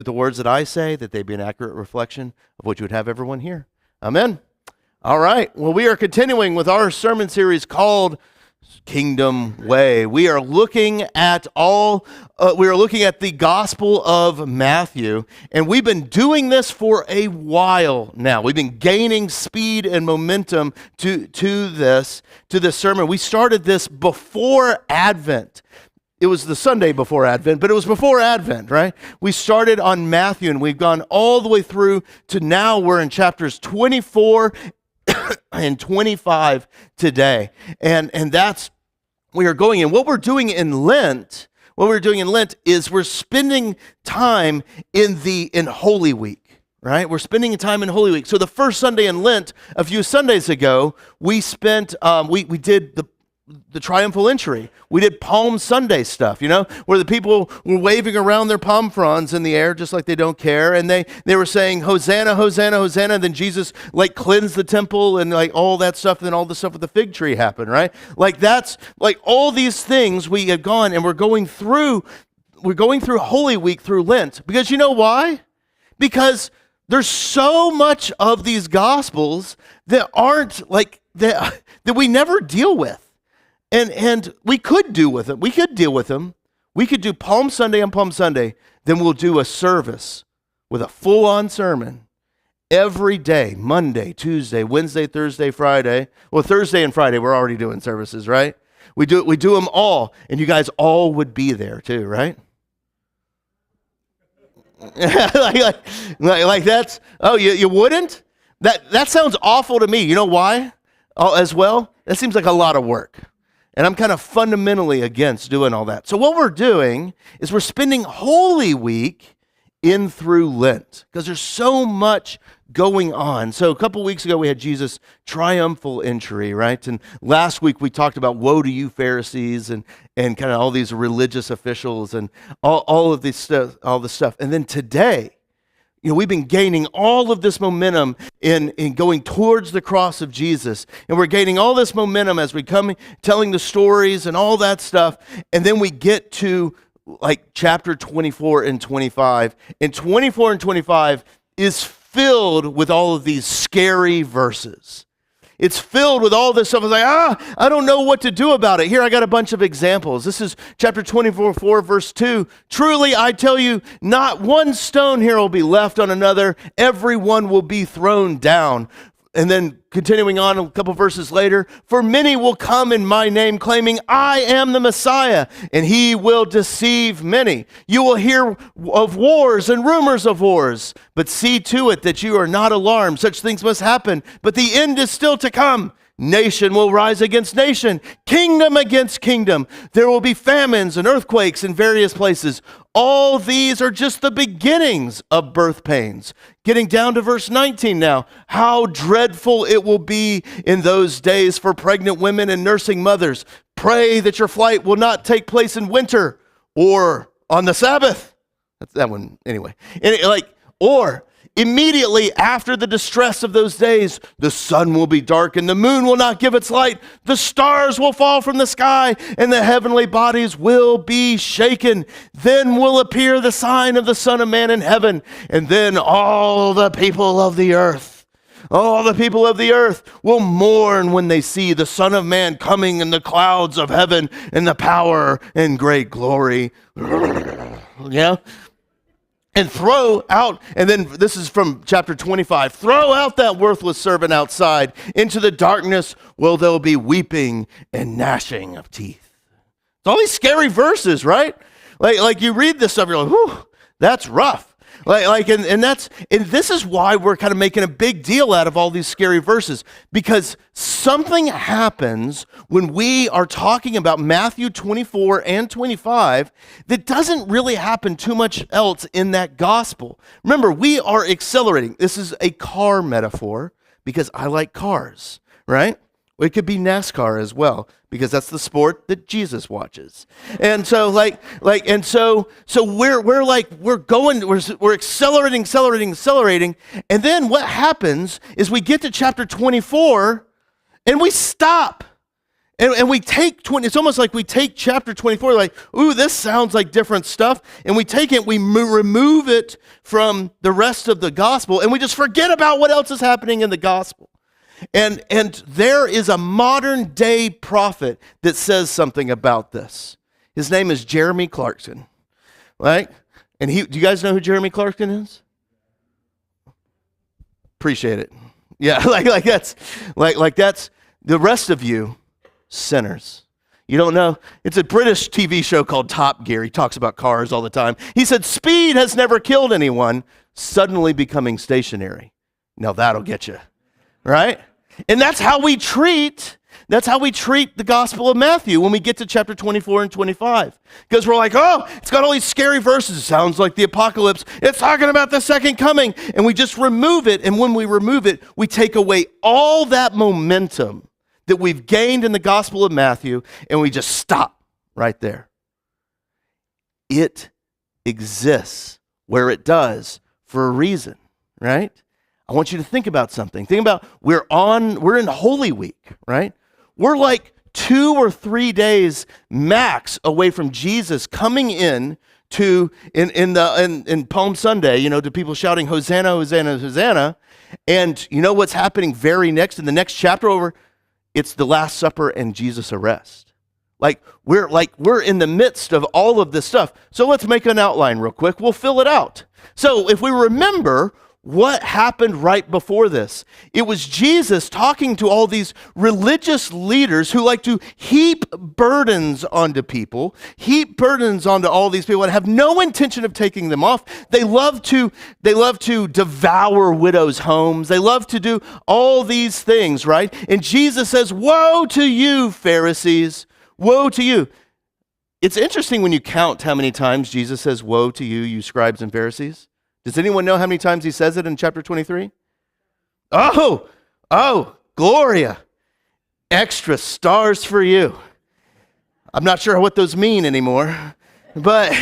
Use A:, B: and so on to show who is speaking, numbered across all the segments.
A: that the words that I say, that they be an accurate reflection of what you would have everyone hear. Amen. All right. Well, we are continuing with our sermon series called Kingdom Way. We are looking at the Gospel of Matthew, and we've been doing this for a while now. We've been gaining speed and momentum to this sermon. We started this before Advent. It was the Sunday before Advent, but it was before Advent, right? We started on Matthew, and we've gone all the way through to now. We're in chapters 24 and 25 today. And that's we are going in. What we're doing in Lent is we're spending time in Holy Week, right? We're spending time in Holy Week. So the first Sunday in Lent, a few Sundays ago, we spent we did the triumphal entry. We did Palm Sunday stuff, where the people were waving around their palm fronds in the air just like they don't care, and they were saying, Hosanna, Hosanna, Hosanna, and then Jesus cleansed the temple and all that stuff, and then all the stuff with the fig tree happened, right? That's all these things we have gone, and we're going through Holy Week through Lent, because you know why? Because there's so much of these Gospels that aren't that we never deal with. And we could deal with them. We could do Palm Sunday on Palm Sunday. Then we'll do a service with a full-on sermon every day, Monday, Tuesday, Wednesday, Thursday, Friday. Well, Thursday and Friday, we're already doing services, right? We do them all, and you guys all would be there too, right? like that's, you wouldn't? That sounds awful to me. You know why? As well? That seems like a lot of work. And I'm kind of fundamentally against doing all that. So what we're doing is we're spending Holy Week in through Lent because there's so much going on. So a couple weeks ago we had Jesus' triumphal entry, right? And last week we talked about woe to you Pharisees and kind of all these religious officials and all of this stuff. And then today, we've been gaining all of this momentum in going towards the cross of Jesus. And we're gaining all this momentum as we come telling the stories and all that stuff. And then we get to chapter 24 and 25. And 24 and 25 is filled with all of these scary verses. It's filled with all this stuff. It's I don't know what to do about it. Here, I got a bunch of examples. This is chapter 24, verse 2. Truly, I tell you, not one stone here will be left on another. Every one will be thrown down. And then continuing on a couple verses later, for many will come in my name claiming I am the Messiah, and he will deceive many. You will hear of wars and rumors of wars, but see to it that you are not alarmed. Such things must happen, but the end is still to come. Nation will rise against nation, kingdom against kingdom. There will be famines and earthquakes in various places. All these are just the beginnings of birth pains. Getting down to verse 19 now. How dreadful it will be in those days for pregnant women and nursing mothers. Pray that your flight will not take place in winter or on the Sabbath. That's that one anyway. Or immediately after the distress of those days, the sun will be dark and the moon will not give its light. The stars will fall from the sky and the heavenly bodies will be shaken. Then will appear the sign of the Son of Man in heaven. And then all the people of the earth will mourn when they see the Son of Man coming in the clouds of heaven in the power and great glory. Yeah. And throw out, and then this is from chapter 25, throw out that worthless servant outside into the darkness where there'll be weeping and gnashing of teeth. It's all these scary verses, right? Like you read this stuff, you're like, whew, that's rough. And this is why we're kind of making a big deal out of all these scary verses, because something happens when we are talking about Matthew 24 and 25 that doesn't really happen too much else in that gospel. Remember, we are accelerating. This is a car metaphor because I like cars, right? It could be NASCAR as well, because that's the sport that Jesus watches. And so we're accelerating. And then what happens is we get to chapter 24 and we stop. And we take it's almost like we take chapter 24, like, ooh, this sounds like different stuff. And we take it, we remove it from the rest of the gospel, and we just forget about what else is happening in the gospel. And there is a modern day prophet that says something about this. His name is Jeremy Clarkson, right? And do you guys know who Jeremy Clarkson is? Appreciate it. Yeah, like that's the rest of you sinners. You don't know? It's a British TV show called Top Gear. He talks about cars all the time. He said, speed has never killed anyone, suddenly becoming stationary. Now that'll get you, right? And that's how we treat the Gospel of Matthew when we get to chapter 24 and 25. Because we're like, oh, it's got all these scary verses. It sounds like the apocalypse. It's talking about the second coming. And we just remove it. And when we remove it, we take away all that momentum that we've gained in the Gospel of Matthew, and we just stop right there. It exists where it does for a reason, right? I want you to think about something. Think about we're in Holy Week, right? We're like 2 or 3 days max away from Jesus coming in Palm Sunday, to people shouting Hosanna, Hosanna, Hosanna. And you know what's happening very next in the next chapter over? It's the Last Supper and Jesus' arrest. We're in the midst of all of this stuff. So let's make an outline real quick. We'll fill it out. So if we remember what happened right before this, it was Jesus talking to all these religious leaders who like to heap burdens onto people, heap burdens onto all these people and have no intention of taking them off. They love to devour widows' homes. They love to do all these things, right? And Jesus says, woe to you, Pharisees, woe to you. It's interesting when you count how many times Jesus says, woe to you, you scribes and Pharisees. Does anyone know how many times he says it in chapter 23? Oh, Gloria. Extra stars for you. I'm not sure what those mean anymore, but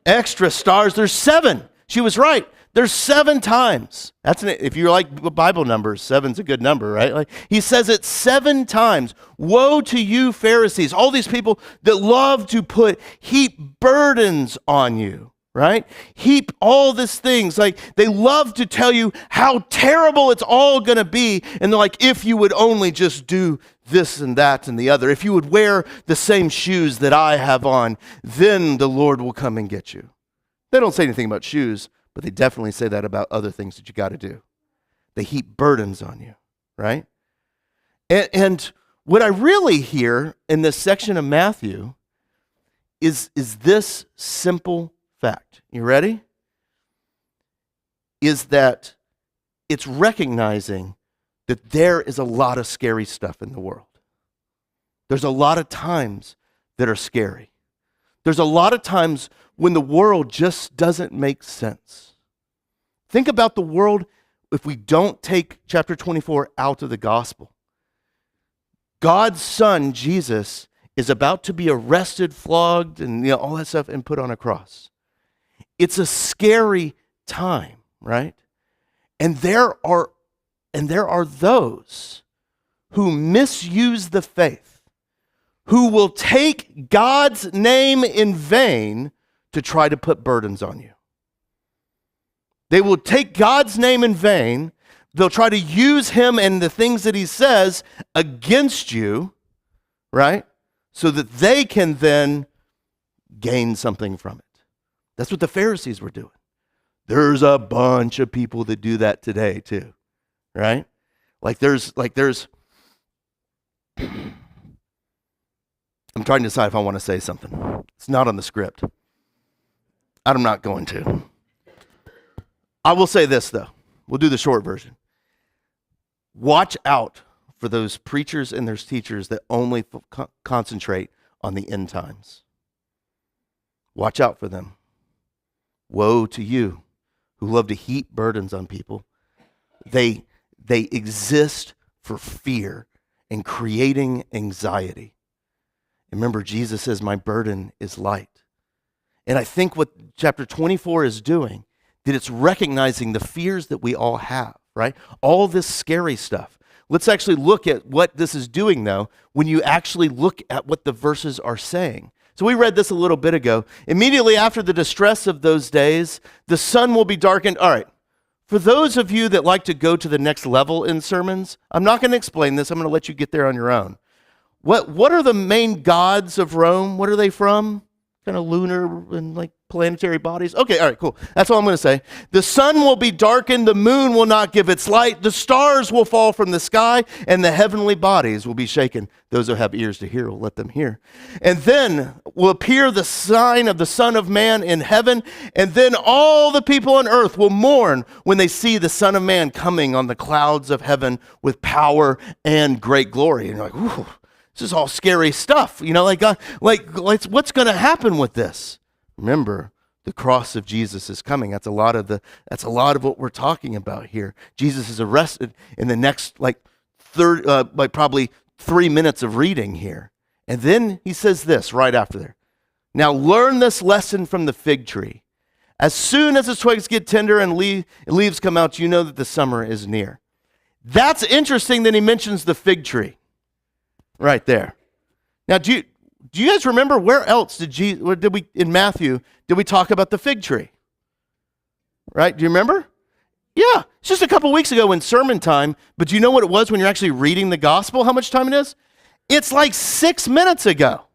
A: extra stars. There's 7. She was right. There's 7 times. If you like Bible numbers, 7's a good number, right? He says it 7 times. Woe to you, Pharisees. All these people that love to heap burdens on you. Right? Heap all these things. They love to tell you how terrible it's all going to be. And they're like, if you would only just do this and that and the other, if you would wear the same shoes that I have on, then the Lord will come and get you. They don't say anything about shoes, but they definitely say that about other things that you got to do. They heap burdens on you, right? And what I really hear in this section of Matthew is this simple fact. You ready? Is that it's recognizing that there is a lot of scary stuff in the world. There's a lot of times that are scary. There's a lot of times when the world just doesn't make sense. Think about the world if we don't take chapter 24 out of the gospel. God's son, Jesus, is about to be arrested, flogged, and all that stuff and put on a cross. It's a scary time, right? And there are those who misuse the faith, who will take God's name in vain to try to put burdens on you. They will take God's name in vain. They'll try to use him and the things that he says against you, right? So that they can then gain something from it. That's what the Pharisees were doing. There's a bunch of people that do that today too, right? There's I'm trying to decide if I want to say something. It's not on the script. I'm not going to. I will say this though. We'll do the short version. Watch out for those preachers and those teachers that only concentrate on the end times. Watch out for them. Woe to you who love to heap burdens on people. They exist for fear and creating anxiety. And remember, Jesus says, my burden is light. And I think what chapter 24 is doing, that it's recognizing the fears that we all have, right? All this scary stuff. Let's actually look at what this is doing, though, when you actually look at what the verses are saying. So we read this a little bit ago. Immediately after the distress of those days, the sun will be darkened. All right. For those of you that like to go to the next level in sermons, I'm not going to explain this. I'm going to let you get there on your own. What are the main gods of Rome? What are they from? Kind of lunar and like planetary bodies? Okay, all right, cool. That's all I'm going to say. The sun will be darkened, the moon will not give its light, the stars will fall from the sky, and the heavenly bodies will be shaken. Those who have ears to hear will let them hear. And then will appear the sign of the Son of Man in heaven, and then all the people on earth will mourn when they see the Son of Man coming on the clouds of heaven with power and great glory. And you're like, ooh. This is all scary stuff, like what's going to happen with this? Remember, the cross of Jesus is coming. That's a lot of what we're talking about here. Jesus is arrested in the next probably 3 minutes of reading here, and then he says this right after there. Now learn this lesson from the fig tree. As soon as its twigs get tender and leaves come out, you know that the summer is near. That's interesting that he mentions the fig tree. Right there. Now, do you guys remember where else in Matthew did we talk about the fig tree? Right? Do you remember? Yeah, it's just a couple weeks ago in sermon time, but do you know what it was when you're actually reading the gospel, how much time it is? It's like 6 minutes ago.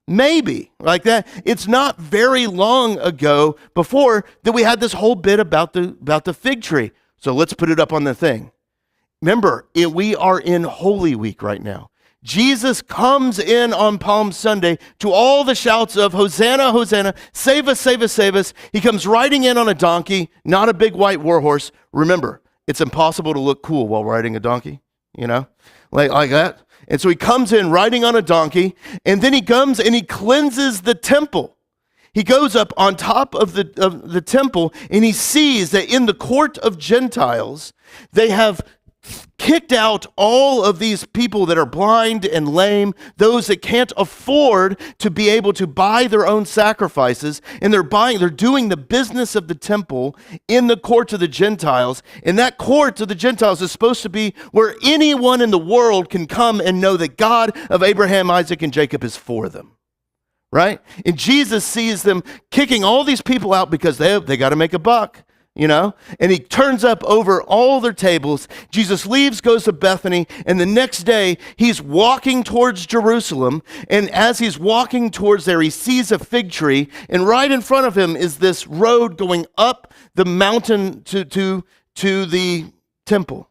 A: Maybe, like that. It's not very long ago before that we had this whole bit about the fig tree. So let's put it up on the thing. Remember, we are in Holy Week right now. Jesus comes in on Palm Sunday to all the shouts of Hosanna, Hosanna, save us, save us, save us. He comes riding in on a donkey, not a big white war horse. Remember, it's impossible to look cool while riding a donkey, like that. And so he comes in riding on a donkey, and then he comes and he cleanses the temple. He goes up on top of the temple, and he sees that in the court of Gentiles, they have kicked out all of these people that are blind and lame, those that can't afford to be able to buy their own sacrifices, and they're doing the business of the temple in the court of the Gentiles. And that court of the Gentiles is supposed to be where anyone in the world can come and know that God of Abraham, Isaac, and Jacob is for them. Right? And Jesus sees them kicking all these people out because they got to make a buck. And he turns up over all their tables. Jesus leaves, goes to Bethany, and the next day he's walking towards Jerusalem. And as he's walking towards there, he sees a fig tree, and right in front of him is this road going up the mountain to the temple.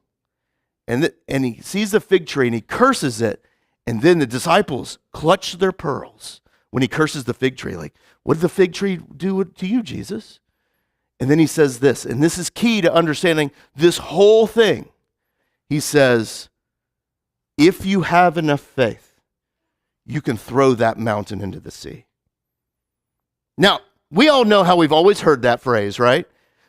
A: And he sees the fig tree and he curses it. And then the disciples clutch their pearls when he curses the fig tree. Like, what did the fig tree do to you, Jesus? And then he says this, and this is key to understanding this whole thing. He says, if you have enough faith, you can throw that mountain into the sea. Now, we all know how we've always heard that phrase, right?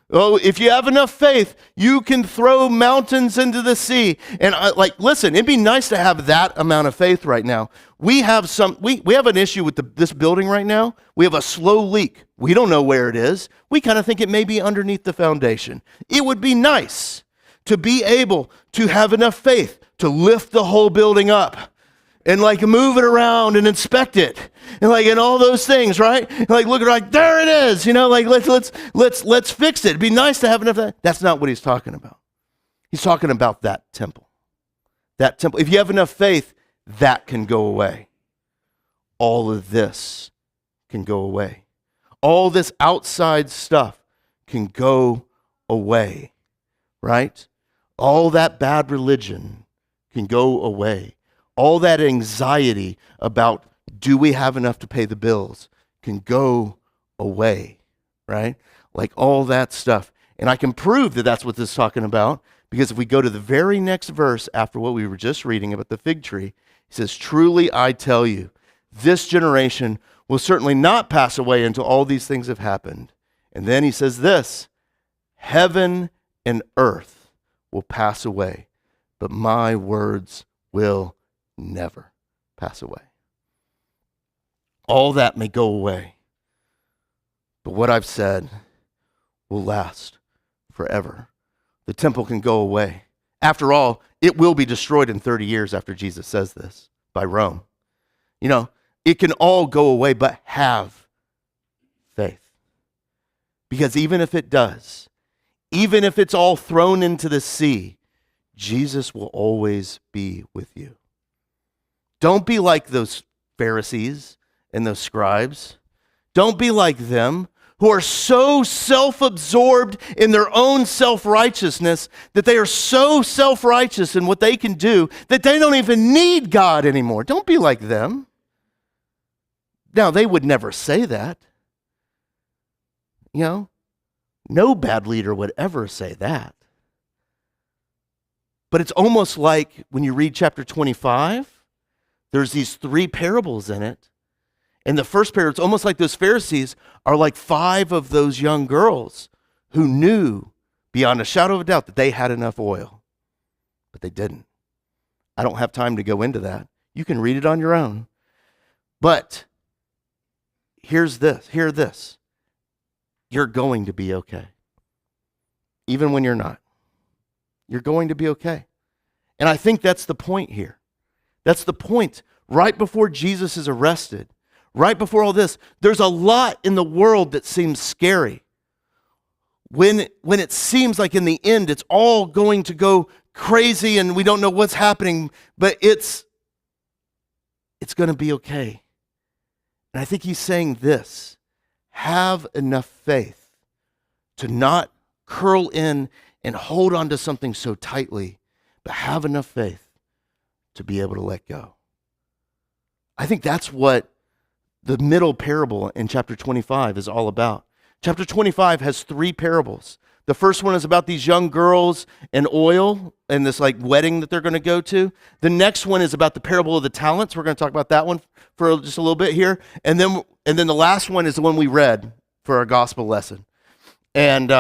A: Oh, if you have enough faith, you can throw mountains into the sea. And listen, it'd be nice to have that amount of faith right now. We have an issue with this building right now. We have a slow leak. We don't know where it is. We kind of think it may be underneath the foundation. It would be nice to be able to have enough faith to lift the whole building up and move it around and inspect it and all those things, right? Look at there it is, let's fix it. It'd be nice to have enough of that. That's not what he's talking about. He's talking about that temple. That temple. If you have enough faith, that can go away. All of this can go away. All this outside stuff can go away, right? All that bad religion can go away. All that anxiety about do we have enough to pay the bills can go away, right? All that stuff. And I can prove that that's what this is talking about, because if we go to the very next verse after what we were just reading about the fig tree, he says, truly I tell you, this generation will certainly not pass away until all these things have happened. And then he says this, heaven and earth will pass away, but my words will never pass away. All that may go away, but what I've said will last forever. The temple can go away. After all, it will be destroyed in 30 years after Jesus says this by Rome. You know, it can all go away, but have faith. Because even if it does, even if it's all thrown into the sea, Jesus will always be with you. Don't be like those Pharisees and those scribes. Don't be like them who are so self-absorbed in their own self-righteousness that they are so self-righteous in what they can do that they don't even need God anymore. Don't be like them. Now, they would never say that. You know, no bad leader would ever say that. But it's almost like when you read chapter 25, there's these 3 parables in it. And the first parable, it's almost like those Pharisees are like 5 of those young girls who knew beyond a shadow of a doubt that they had enough oil, but they didn't. I don't have time to go into that. You can read it on your own. But hear this. You're going to be okay. Even when you're not. You're going to be okay. And I think that's the point here. That's the point. Right before Jesus is arrested, right before all this, there's a lot in the world that seems scary. When it seems like in the end it's all going to go crazy and we don't know what's happening, but it's going to be okay. And I think he's saying this: have enough faith to not curl in and hold on to something so tightly, but have enough faith to be able to let go. I think that's what the middle parable in chapter 25 is all about. Chapter 25 has 3 parables. The first one is about these young girls and oil and this like wedding that they're going to go to. The next one is about the parable of the talents. We're going to talk about that one for just a little bit here. And then the last one is the one we read for our gospel lesson. And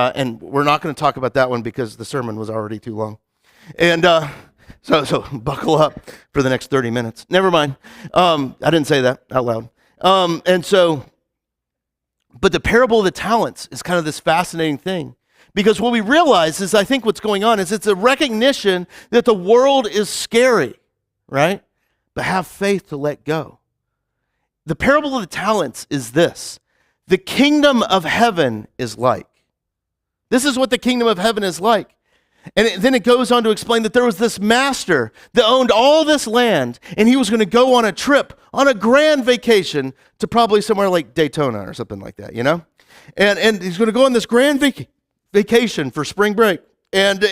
A: we're not going to talk about that one because the sermon was already too long. And so buckle up for the next 30 minutes. Never mind. I didn't say that out loud. But the parable of the talents is kind of this fascinating thing. Because what we realize is, I think what's going on is it's a recognition that the world is scary, right? But have faith to let go. The parable of the talents is this: the kingdom of heaven is like. This is what the kingdom of heaven is like. And then it goes on to explain that there was this master that owned all this land, and he was going to go on a trip, on a grand vacation to probably somewhere like Daytona or something like that, you know? And he's going to go on this grand vacation for spring break. And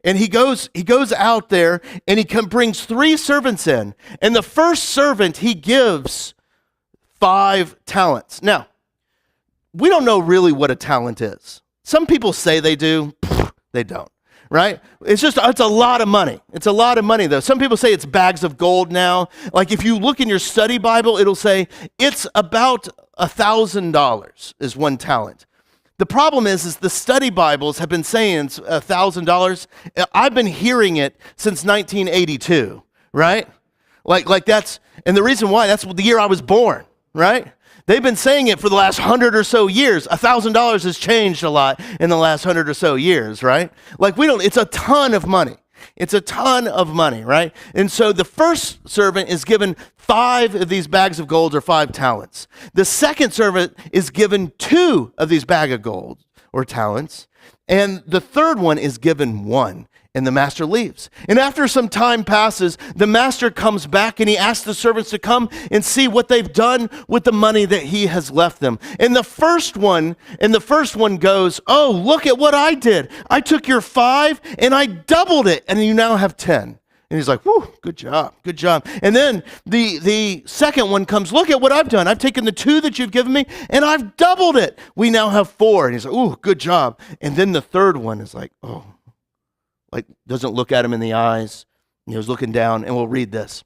A: he goes out there, and he brings 3 servants in. And the first servant, he gives 5 talents. Now, we don't know really what a talent is. Some people say they do. They don't. Right? It's a lot of money. It's a lot of money, though. Some people say it's bags of gold now. Like if you look in your study Bible, it'll say it's about $1,000 is 1 talent. The problem is the study Bibles have been saying it's $1,000. I've been hearing it since 1982, right? Like that's, and the reason why, that's the year I was born, right? They've been saying it for the last 100 or so years. $1,000 has changed a lot in the last 100 or so years, right? Like it's a ton of money. It's a ton of money, right? And so the first servant is given 5 of these bags of gold or 5 talents. The second servant is given 2 of these bag of gold or talents. And the third one is given 1. And the master leaves. And after some time passes, the master comes back and he asks the servants to come and see what they've done with the money that he has left them. And the first one goes, "Oh, look at what I did. I took your 5 and I doubled it, and you now have 10. And he's like, "Whew, good job, good job." And then the second one comes, "Look at what I've done. I've taken the 2 that you've given me and I've doubled it. We now have 4. And he's like, "Ooh, good job." And then the third one is like, doesn't look at him in the eyes. He was looking down, and we'll read this.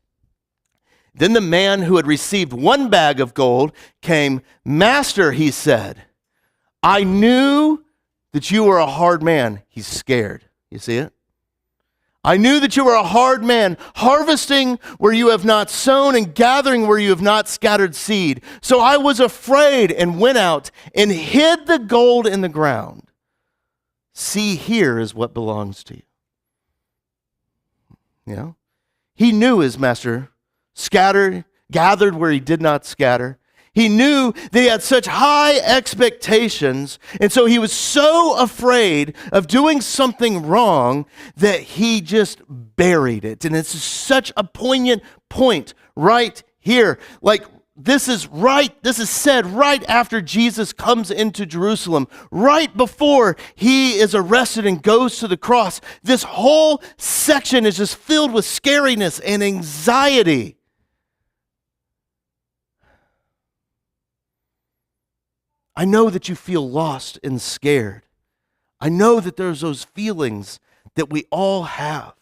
A: Then the man who had received 1 bag of gold came. "Master," he said, "I knew that you were a hard man." He's scared. You see it? "I knew that you were a hard man, harvesting where you have not sown and gathering where you have not scattered seed. So I was afraid and went out and hid the gold in the ground. See, here is what belongs to you." You know, he knew his master gathered where he did not scatter. He knew that he had such high expectations, and so he was so afraid of doing something wrong that he just buried it. And it's such a poignant point right here. Like, this is said right after Jesus comes into Jerusalem, right before he is arrested and goes to the cross. This whole section is just filled with scariness and anxiety. I know that you feel lost and scared. I know that there's those feelings that we all have.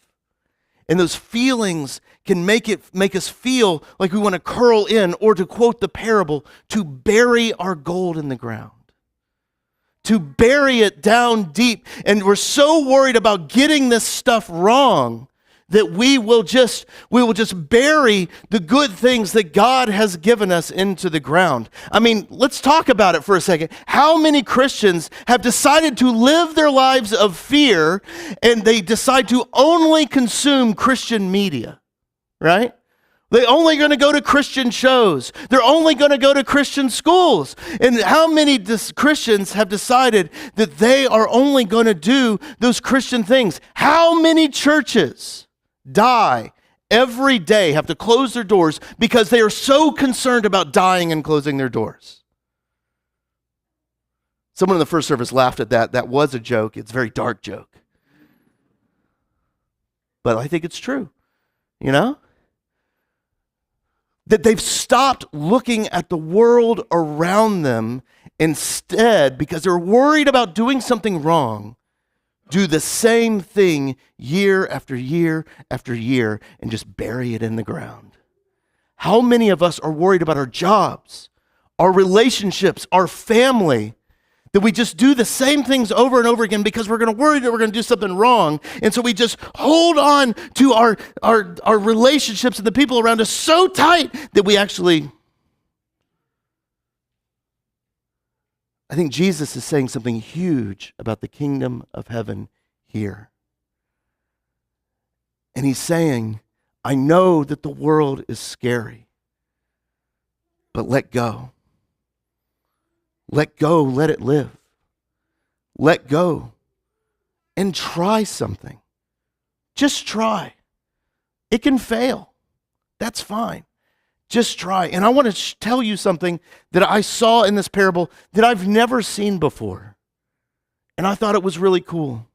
A: And those feelings can make us feel like we want to curl in, or to quote the parable, to bury our gold in the ground. To bury it down deep. And we're so worried about getting this stuff wrong that we will just bury the good things that God has given us into the ground. I mean, let's talk about it for a second. How many Christians have decided to live their lives of fear, and they decide to only consume Christian media, right? They're only going to go to Christian shows. They're only going to go to Christian schools. And how many Christians have decided that they are only going to do those Christian things? How many churches die every day, have to close their doors because they are so concerned about dying and closing their doors? Someone in the first service laughed at that. That was a joke. It's a very dark joke. But I think it's true, you know? That they've stopped looking at the world around them, instead, because they're worried about doing something wrong, do the same thing year after year after year and just bury it in the ground. How many of us are worried about our jobs, our relationships, our family, that we just do the same things over and over again because we're going to worry that we're going to do something wrong, and so we just hold on to our relationships and the people around us so tight that we actually... I think Jesus is saying something huge about the kingdom of heaven here. And he's saying, I know that the world is scary, but let go. Let go, let it live. Let go and try something. Just try. It can fail. That's fine. Just try. And I want to tell you something that I saw in this parable that I've never seen before. And I thought it was really cool.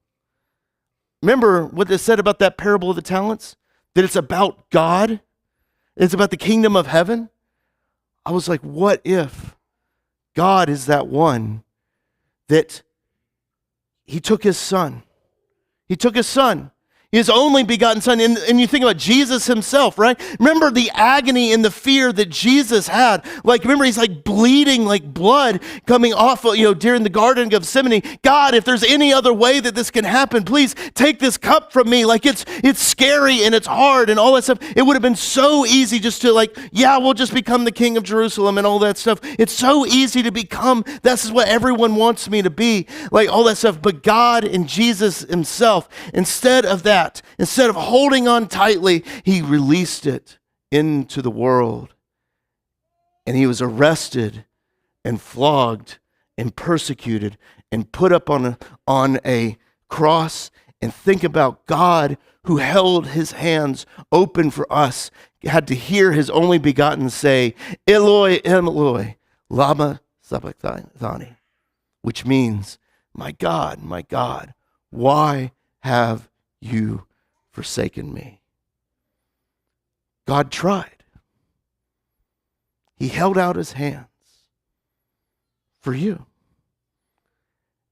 A: Remember what they said about that parable of the talents? That it's about God? It's about the kingdom of heaven? I was like, what if God is that one that he took his son? He took his son. His only begotten son. And you think about Jesus himself, right? Remember the agony and the fear that Jesus had. Like, remember, he's like bleeding like blood coming off of, during the Garden of Gethsemane. God, if there's any other way that this can happen, please take this cup from me. Like, it's scary and it's hard and all that stuff. It would have been so easy just to we'll just become the king of Jerusalem and all that stuff. It's so easy to become, this is what everyone wants me to be, like all that stuff. But God and Jesus himself, instead of that, instead of holding on tightly, he released it into the world. And he was arrested and flogged and persecuted and put up on a cross. And think about God, who held his hands open for us, had to hear his only begotten say, Eloi, Eloi, lama sabachthani, which means, my God, why have you forsaken me? God tried. He held out his hands for you.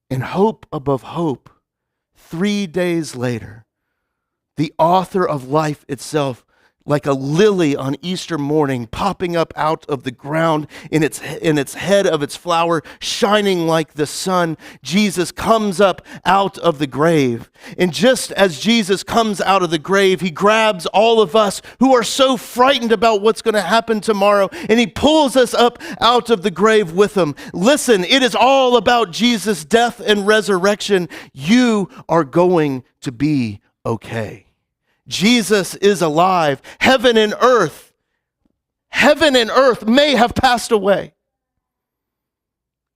A: And hope above hope, 3 days later, the author of life itself, like a lily on Easter morning, popping up out of the ground in its head of its flower, shining like the sun, Jesus comes up out of the grave. And just as Jesus comes out of the grave, he grabs all of us who are so frightened about what's going to happen tomorrow, and he pulls us up out of the grave with him. Listen, it is all about Jesus' death and resurrection. You are going to be okay. Jesus is alive. Heaven and earth may have passed away,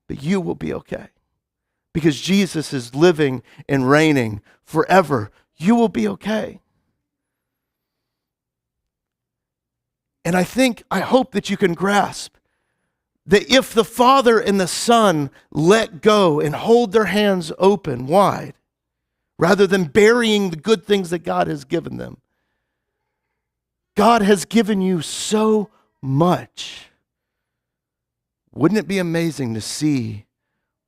A: but you will be okay because Jesus is living and reigning forever. You will be okay. And I hope that you can grasp that if the Father and the Son let go and hold their hands open wide, rather than burying the good things that God has given them, God has given you so much. Wouldn't it be amazing to see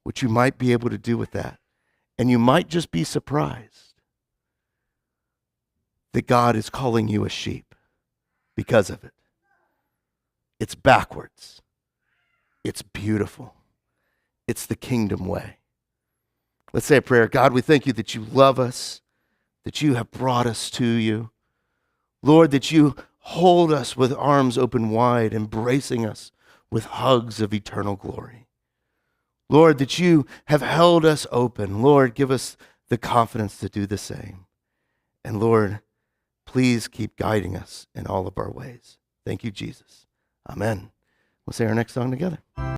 A: what you might be able to do with that? And you might just be surprised that God is calling you a sheep because of it. It's backwards. It's beautiful. It's the kingdom way. Let's say a prayer. God, we thank you that you love us, that you have brought us to you. Lord, that you hold us with arms open wide, embracing us with hugs of eternal glory. Lord, that you have held us open. Lord, give us the confidence to do the same. And Lord, please keep guiding us in all of our ways. Thank you, Jesus. Amen. We'll say our next song together.